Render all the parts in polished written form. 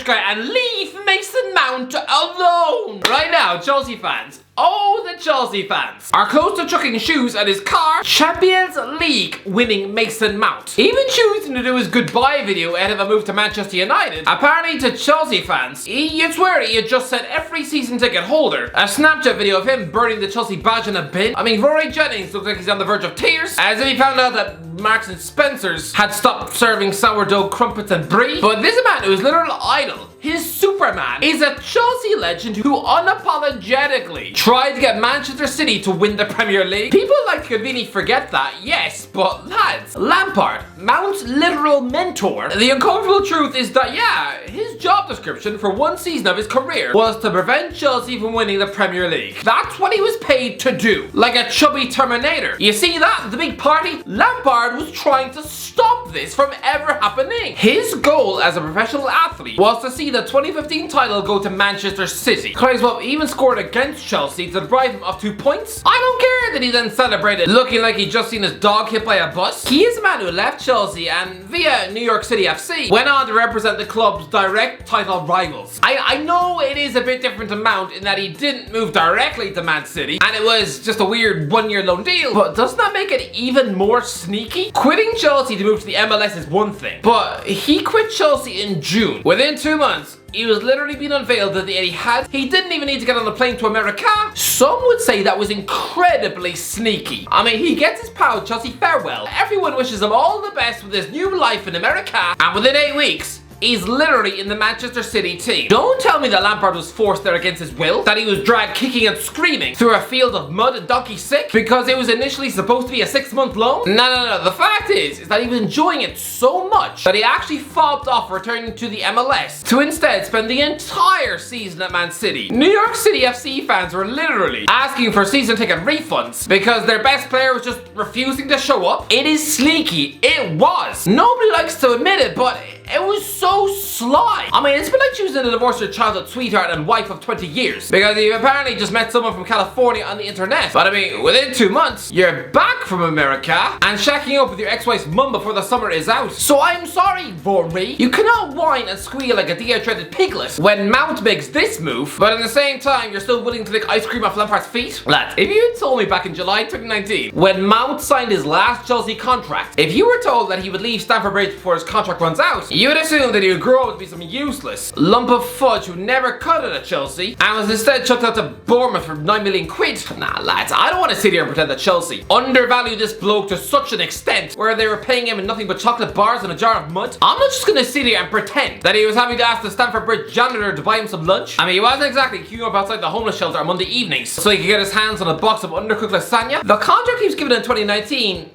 guy and leave Mason Mount alone. Right now, Chelsea fans, oh, the Chelsea fans are close to chucking shoes at his car. Champions League winning Mason Mount even choosing to do his goodbye video ahead of a move to Manchester United. Apparently to Chelsea fans, you'd swear he had just sent every season ticket holder a Snapchat video of him burning the Chelsea badge in a bin. I mean, Rory Jennings looks like he's on the verge of tears as if he found out that Marks and Spencer's had stopped serving sourdough crumpets and brie. But this man who is literal idol, his Superman, is a Chelsea legend who unapologetically tried to get Manchester City to win the Premier League. People like to conveniently forget that, yes, but lads, Lampard, Mount's literal mentor, the uncomfortable truth is that, yeah, his job description for one season of his career was to prevent Chelsea from winning the Premier League. That's what he was paid to do, like a chubby Terminator. You see that? The big party? Lampard was trying to stop this from ever happening. His goal as a professional athlete was to see the 2015 title go to Manchester City. Kreiswolf even scored against Chelsea to deprive him of 2 points. I don't care that he then celebrated looking like he'd just seen his dog hit by a bus. He is a man who left Chelsea and via New York City FC went on to represent the club's direct title rivals. I know it is a bit different to Mount in that he didn't move directly to Man City and it was just a weird one-year loan deal, but doesn't that make it even more sneaky? Quitting Chelsea to move to the MLS is one thing, but he quit Chelsea in June. Within 2 months, he was literally being unveiled that he didn't even need to get on a plane to America. Some would say that was incredibly sneaky. I mean, he gets his pal Chelsea farewell. Everyone wishes him all the best with his new life in America. And within 8 weeks, he's literally in the Manchester City team. Don't tell me that Lampard was forced there against his will, that he was dragged kicking and screaming through a field of mud and donkey sick because it was initially supposed to be a 6-month loan. No. The fact is that he was enjoying it so much that he actually fobbed off returning to the MLS to instead spend the entire season at Man City. New York City FC fans were literally asking for season ticket refunds because their best player was just refusing to show up. It is sneaky. It was. Nobody likes to admit it, but it was so sly. I mean, it's been like choosing to divorce your childhood sweetheart and wife of 20 years because you apparently just met someone from California on the internet. But I mean, within 2 months, you're back from America and shacking up with your ex-wife's mum before the summer is out. So I'm sorry, Rory. You cannot whine and squeal like a dehydrated piglet when Mount makes this move, but at the same time, you're still willing to lick ice cream off Lampard's feet? Lad, if you had told me back in July 2019, when Mount signed his last Chelsea contract, if you were told that he would leave Stamford Bridge before his contract runs out, you would assume that he would grow up to be some useless lump of fudge who never cut it at Chelsea and was instead chucked out to Bournemouth for 9 million quid. Nah, lads, I don't want to sit here and pretend that Chelsea undervalued this bloke to such an extent where they were paying him in nothing but chocolate bars and a jar of mud. I'm not just gonna sit here and pretend that he was having to ask the Stamford Bridge janitor to buy him some lunch. I mean, he wasn't exactly queuing up outside the homeless shelter on Monday evenings so he could get his hands on a box of undercooked lasagna. The contract he was given in 2019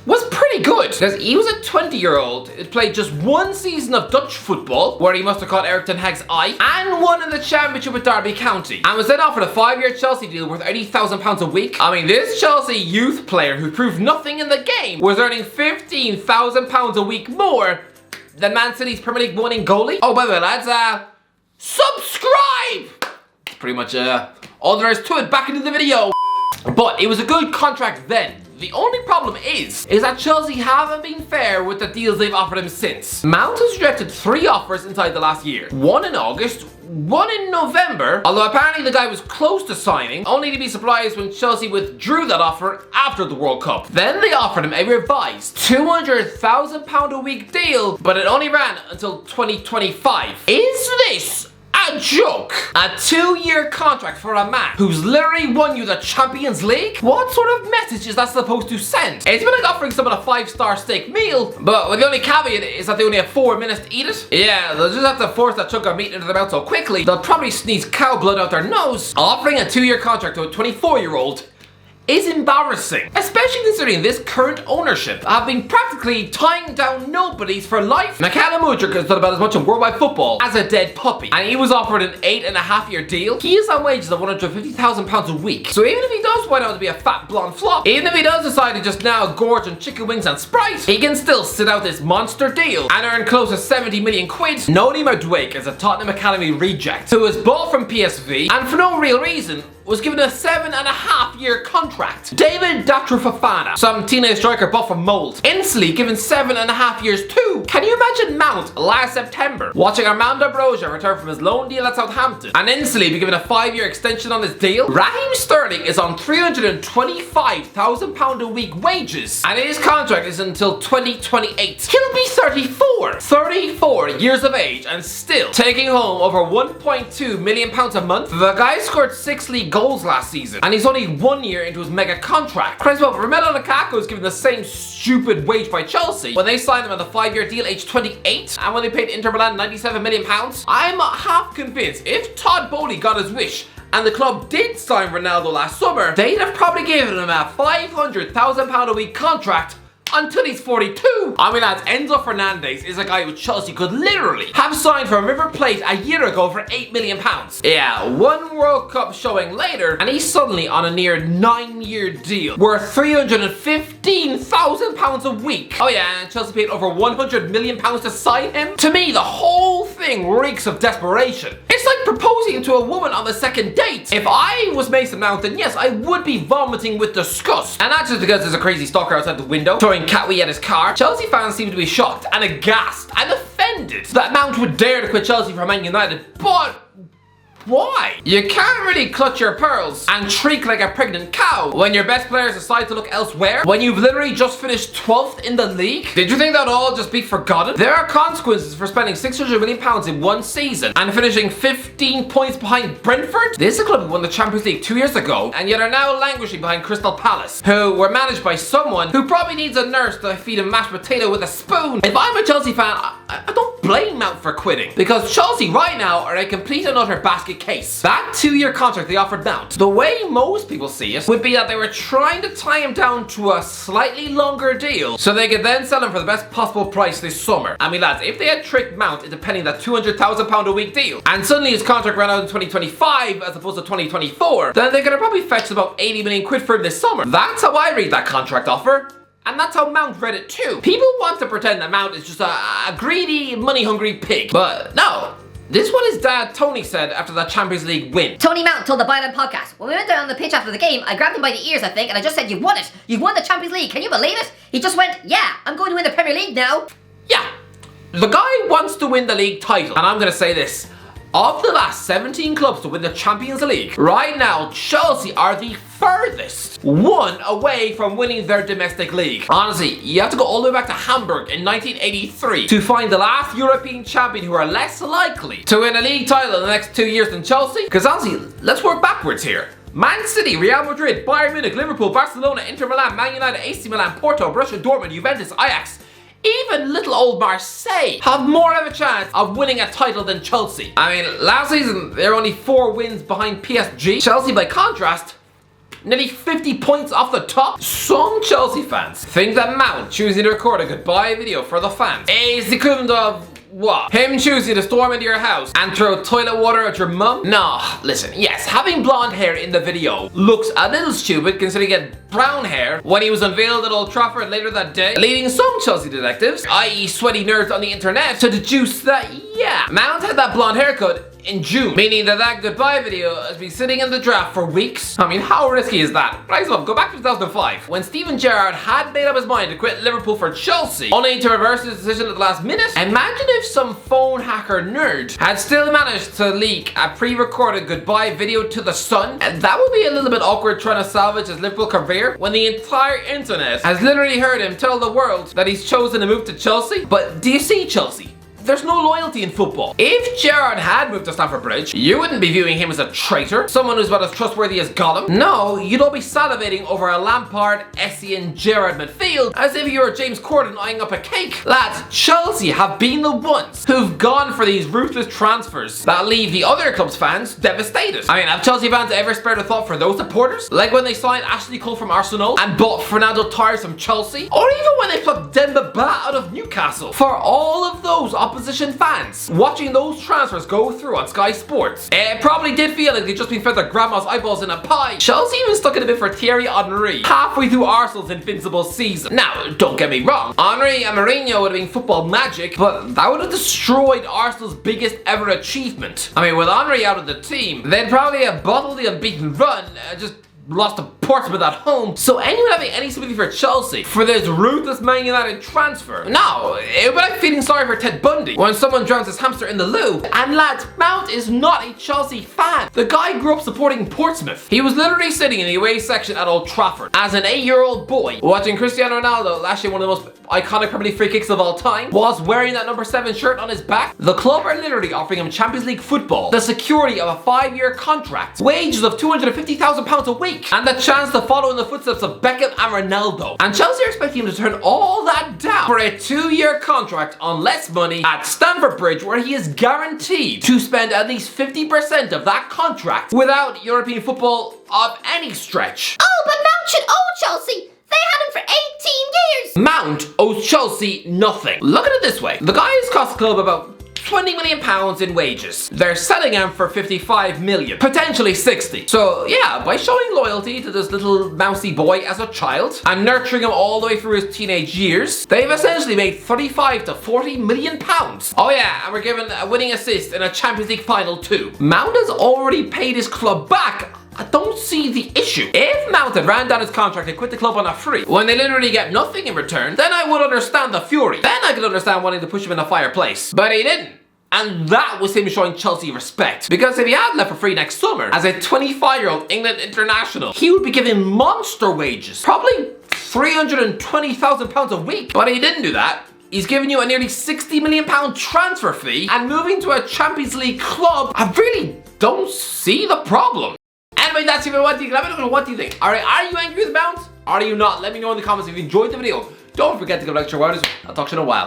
was pretty good because he was a 20-year-old who played just 1 season of Dutch football where he must have caught Eric ten Hag's eye and won in the championship with Derby County and was then offered a 5-year Chelsea deal worth £80,000 a week. I mean, this Chelsea youth player who proved nothing in the game was earning £15,000 a week more than Man City's Premier League winning goalie. Oh, by the way, lads, subscribe! That's pretty much all there is to it. Back into the video. But it was a good contract then. The only problem is that Chelsea haven't been fair with the deals they've offered him since. Mount has rejected 3 offers inside the last year. 1 in August, 1 in November, although apparently the guy was close to signing, only to be surprised when Chelsea withdrew that offer after the World Cup. Then they offered him a revised £200,000 a week deal, but it only ran until 2025. Is this a joke? A 2-year contract for a man who's literally won you the Champions League? What sort of message is that supposed to send? It's been like offering someone a 5-star steak meal, but with the only caveat is that they only have 4 minutes to eat it. Yeah, they'll just have to force that chunk of meat into their mouth so quickly, they'll probably sneeze cow blood out their nose. Offering a 2-year contract to a 24-year-old is embarrassing, especially considering this current ownership have been practically tying down nobodies for life. Michaela Mudryk has done about as much in worldwide football as a dead puppy, and he was offered an 8.5-year deal. He is on wages of £150,000 a week, so even if he does wind out to be a fat blonde flop, even if he does decide to just now gorge on chicken wings and Sprite, he can still sit out this monster deal and earn close to 70 million quid. Noni Madueke is a Tottenham Academy reject who was bought from PSV and for no real reason was given a 7.5-year contract. David Datra Fofana, some teenage striker buff from mold, instantly given 7.5 years too. Can you imagine Mount last September watching Armando Broja return from his loan deal at Southampton and instantly be given a 5-year extension on his deal? Raheem Sterling is on £325,000 a week wages and his contract is until 2028. He'll be 34 years of age and still taking home over £1.2 million a month. The guy scored 6 league goals last season and he's only 1 year into his mega contract. Crazy, well, Romelu Lukaku was given the same stupid wage by Chelsea when they signed him on the 5-year deal age 28 and when they paid Inter Milan £97 million. I'm half convinced if Todd Bowley got his wish and the club did sign Ronaldo last summer, they'd have probably given him a £500,000 a week contract until he's 42. I mean, lads, Enzo Fernandez is a guy who Chelsea could literally have signed for River Plate a year ago for £8 million. Yeah, one World Cup showing later, and he's suddenly on a near 9-year deal worth £315,000 a week. Oh yeah, and Chelsea paid over £100 million to sign him. To me, the whole thing reeks of desperation. It's like proposing to a woman on the second date. If I was Mason Mount, then yes, I would be vomiting with disgust. And not just because there's a crazy stalker outside the window throwing cat wee at his car. Chelsea fans seem to be shocked and aghast and offended that Mount would dare to quit Chelsea for Man United, but why? You can't really clutch your pearls and shriek like a pregnant cow when your best players decide to look elsewhere when you've literally just finished 12th in the league. Did you think that would all just be forgotten? There are consequences for spending £600 million in one season and finishing 15 points behind Brentford. This is a club who won the Champions League 2 years ago and yet are now languishing behind Crystal Palace, who were managed by someone who probably needs a nurse to feed him mashed potato with a spoon. If I'm a Chelsea fan, I don't blame Mount for quitting because Chelsea right now are a complete and utter basket case. That 2-year contract they offered Mount, the way most people see it, would be that they were trying to tie him down to a slightly longer deal so they could then sell him for the best possible price this summer. I mean, lads, if they had tricked Mount into penning that £200,000 a week deal and suddenly his contract ran out in 2025 as opposed to 2024, then they could have probably fetched about 80 million quid for him this summer. That's how I read that contract offer. And that's how Mount read it too. People want to pretend that Mount is just a greedy, money-hungry pig. But no. This is what his dad, Tony, said after that Champions League win. Tony Mount told the Byline podcast, when we went down on the pitch after the game, I grabbed him by the ears, I think, and I just said, "You've won it. You've won the Champions League. Can you believe it?" He just went, "Yeah, I'm going to win the Premier League now." Yeah. The guy wants to win the league title. And I'm going to say this. Of the last 17 clubs to win the Champions League, right now, Chelsea are the furthest one away from winning their domestic league. Honestly, you have to go all the way back to Hamburg in 1983 to find the last European champion who are less likely to win a league title in the next 2 years than Chelsea. Because honestly, let's work backwards here. Man City, Real Madrid, Bayern Munich, Liverpool, Barcelona, Inter Milan, Man United, AC Milan, Porto, Borussia Dortmund, Juventus, Ajax, even little old Marseille have more of a chance of winning a title than Chelsea. I mean, last season, they were only 4 wins behind PSG. Chelsea, by contrast, nearly 50 points off the top. Some Chelsea fans think that Mount choosing to record a goodbye video for the fans is the equivalent of what? Him choosing to storm into your house and throw toilet water at your mum? No, listen, yes, having blonde hair in the video looks a little stupid considering he had brown hair when he was unveiled at Old Trafford later that day, leading some Chelsea detectives, i.e. sweaty nerds on the internet, to deduce that, yeah, Mount had that blonde haircut in June, meaning that goodbye video has been sitting in the draft for weeks. I mean, how risky is that? Right, so go back to 2005, when Steven Gerrard had made up his mind to quit Liverpool for Chelsea, only to reverse his decision at the last minute. Imagine if some phone hacker nerd had still managed to leak a pre-recorded goodbye video to the Sun, and that would be a little bit awkward trying to salvage his Liverpool career when the entire internet has literally heard him tell the world that he's chosen to move to Chelsea. But do you see, Chelsea? There's no loyalty in football. If Gerrard had moved to Stamford Bridge, you wouldn't be viewing him as a traitor, someone who's about as trustworthy as Gollum. No, you'd all be salivating over a Lampard, Essien, Gerrard midfield as if you were James Corden eyeing up a cake. Lads, Chelsea have been the ones who've gone for these ruthless transfers that leave the other club's fans devastated. I mean, have Chelsea fans ever spared a thought for those supporters? Like when they signed Ashley Cole from Arsenal and bought Fernando Torres from Chelsea? Or even when they plucked Demba Ba out of Newcastle? For all of those opposition fans watching those transfers go through on Sky Sports. It probably did feel like they'd just been fed their grandma's eyeballs in a pie. Chelsea even stuck in a bit for Thierry Henry halfway through Arsenal's invincible season. Now, don't get me wrong, Henry and Mourinho would have been football magic, but that would have destroyed Arsenal's biggest ever achievement. I mean, with Henry out of the team, they'd probably have bottled the unbeaten run, just lost to Portsmouth at home. So anyone having any sympathy for Chelsea for this ruthless Man United transfer? No, it would be like feeling sorry for Ted Bundy when someone drowns his hamster in the loo. And lads, Mount is not a Chelsea fan. The guy grew up supporting Portsmouth. He was literally sitting in the away section at Old Trafford as an 8-year-old boy watching Cristiano Ronaldo lash in one of the most iconic Premier League free kicks of all time whilst wearing that number 7 shirt on his back. The club are literally offering him Champions League football, the security of a 5-year contract, wages of £250,000 a week, and the chance to follow in the footsteps of Beckham and Ronaldo. And Chelsea are expecting him to turn all that down for a 2-year contract on less money at Stamford Bridge, where he is guaranteed to spend at least 50% of that contract without European football of any stretch. Oh, but Mount should owe Chelsea. They had him for 18 years. Mount owes Chelsea nothing. Look at it this way. The guy has cost the club about £20 million in wages. They're selling him for 55 million, potentially 60. So yeah, by showing loyalty to this little mousy boy as a child and nurturing him all the way through his teenage years, they've essentially made 35 to 40 million pounds. Oh yeah, and we're given a winning assist in a Champions League final too. Mount has already paid his club back. I don't see the issue. If Mount had ran down his contract and quit the club on a free, when they literally get nothing in return, then I would understand the fury. Then I could understand wanting to push him in a fireplace. But he didn't. And that was him showing Chelsea respect. Because if he had left for free next summer, as a 25-year-old England international, he would be given monster wages. Probably £320,000 a week. But he didn't do that. He's giving you a nearly £60 million transfer fee and moving to a Champions League club. I really don't see the problem. Anyway, that's it for what do you think? Let me know what do you think. Alright, are you angry with Mount? Are you not? Let me know in the comments if you enjoyed the video. Don't forget to give a like to your waters. I'll talk to you in a while.